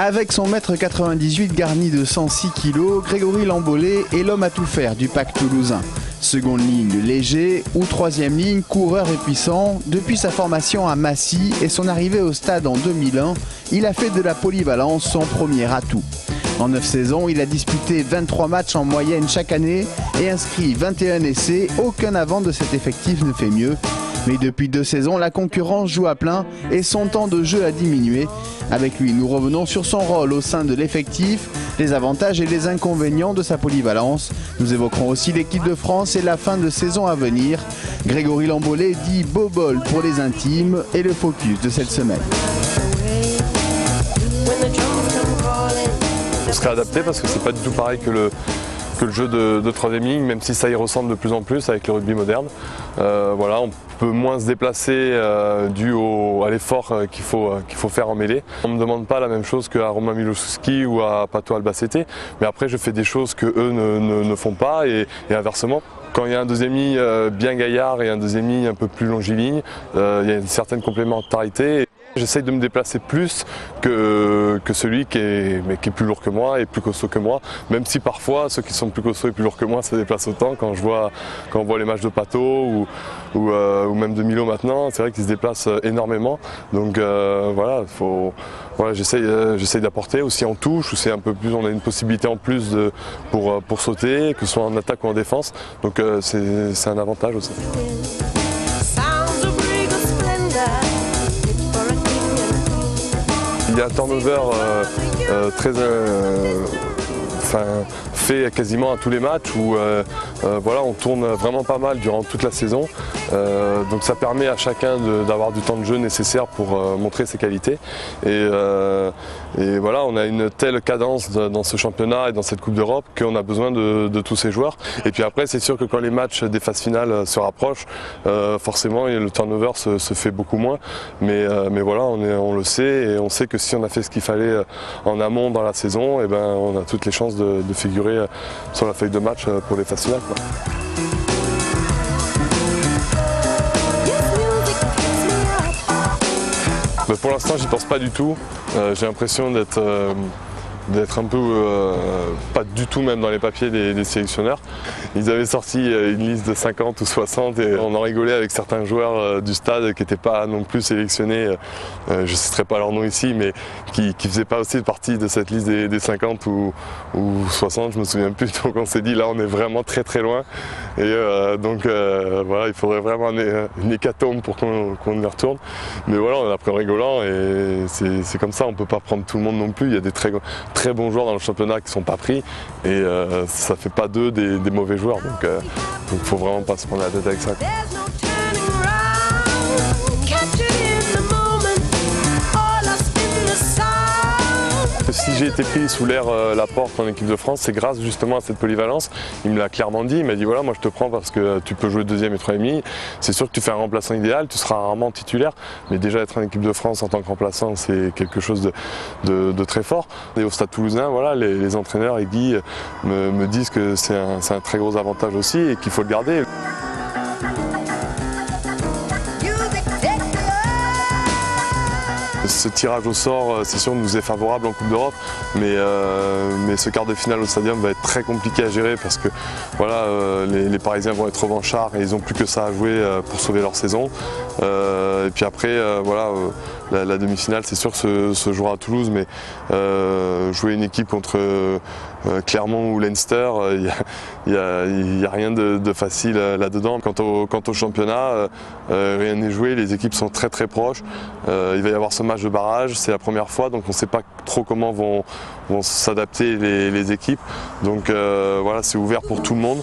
Avec son m98 garni de 106 kg, Grégory Lambollet est l'homme à tout faire du pack toulousain. Seconde ligne léger ou troisième ligne coureur et puissant, depuis sa formation à Massy et son arrivée au stade en 2001, il a fait de la polyvalence son premier atout. En 9 saisons, il a disputé 23 matchs en moyenne chaque année et inscrit 21 essais. Aucun avant de cet effectif ne fait mieux. Mais depuis 2 saisons, la concurrence joue à plein et son temps de jeu a diminué. Avec lui, nous revenons sur son rôle au sein de l'effectif, les avantages et les inconvénients de sa polyvalence. Nous évoquerons aussi l'équipe de France et la fin de saison à venir. Grégory Lambollet dit bobol pour les intimes et le focus de cette semaine. On serait adapté parce que c'est pas du tout pareil que le jeu de troisième ligne, même si ça y ressemble de plus en plus avec le rugby moderne. Voilà, on peut moins se déplacer dû à l'effort qu'il faut faire en mêlée. On ne me demande pas la même chose qu'à Romain Milosavski ou à Pato Albacete, mais après je fais des choses que eux ne font pas et inversement. Quand il y a un deuxième ligne bien gaillard et un deuxième ligne un peu plus longiligne, il y a une certaine complémentarité. J'essaye de me déplacer plus que celui qui est plus lourd que moi et plus costaud que moi, même si parfois ceux qui sont plus costauds et plus lourds que moi se déplacent autant. Quand on voit les matchs de Pato ou même de Milo maintenant, c'est vrai qu'ils se déplacent énormément. Donc voilà, j'essaye d'apporter aussi en touche, où c'est un peu plus, on a une possibilité en plus pour sauter, que ce soit en attaque ou en défense. Donc c'est un avantage aussi. Il y a un turnover très fait quasiment à tous les matchs où voilà, on tourne vraiment pas mal durant toute la saison. Donc ça permet à chacun d'avoir du temps de jeu nécessaire pour montrer ses qualités. Et voilà, on a une telle cadence dans ce championnat et dans cette Coupe d'Europe qu'on a besoin de tous ces joueurs. Et puis après, c'est sûr que quand les matchs des phases finales se rapprochent, forcément le turnover se fait beaucoup moins. Mais voilà, on le sait et on sait que si on a fait ce qu'il fallait en amont dans la saison, et ben, on a toutes les chances de figurer sur la feuille de match pour les phases finales, quoi. Mais pour l'instant, j'y pense pas du tout. J'ai l'impression d'être un peu, pas du tout même dans les papiers des sélectionneurs. Ils avaient sorti une liste de 50 ou 60 et on en rigolait avec certains joueurs du stade qui n'étaient pas non plus sélectionnés, je ne citerai pas leur nom ici, mais qui ne faisaient pas aussi partie de cette liste des 50 ou 60, je ne me souviens plus. Donc on s'est dit là on est vraiment très très loin et donc voilà, il faudrait vraiment une hécatombe pour qu'on y retourne. Mais voilà, on a pris en rigolant et c'est comme ça, on ne peut pas prendre tout le monde non plus. Il y a des très bons joueurs dans le championnat qui ne sont pas pris et ça ne fait pas d'eux des mauvais joueurs, donc il ne faut vraiment pas se prendre la tête avec ça. Si j'ai été pris sous l'air Laporte en équipe de France, c'est grâce justement à cette polyvalence. Il me l'a clairement dit, il m'a dit voilà, moi je te prends parce que tu peux jouer deuxième et troisième ligne. C'est sûr que tu fais un remplaçant idéal, tu seras rarement titulaire, mais déjà être en équipe de France en tant que remplaçant, c'est quelque chose de très fort. Et au Stade Toulousain, voilà, les entraîneurs et Guy me disent que c'est un très gros avantage aussi et qu'il faut le garder. Ce tirage au sort, c'est sûr, nous est favorable en Coupe d'Europe, mais ce quart de finale au Stadium va être très compliqué à gérer parce que voilà, les Parisiens vont être revanchards et ils n'ont plus que ça à jouer pour sauver leur saison. Et puis après, voilà, la demi-finale, c'est sûr, se jouera à Toulouse, mais jouer une équipe contre Clermont ou Leinster, il n'y a rien de facile là-dedans. Quant au championnat, rien n'est joué, les équipes sont très très proches. Il va y avoir ce match de barrage, c'est la première fois, donc on ne sait pas trop comment vont s'adapter les équipes. Donc voilà, c'est ouvert pour tout le monde.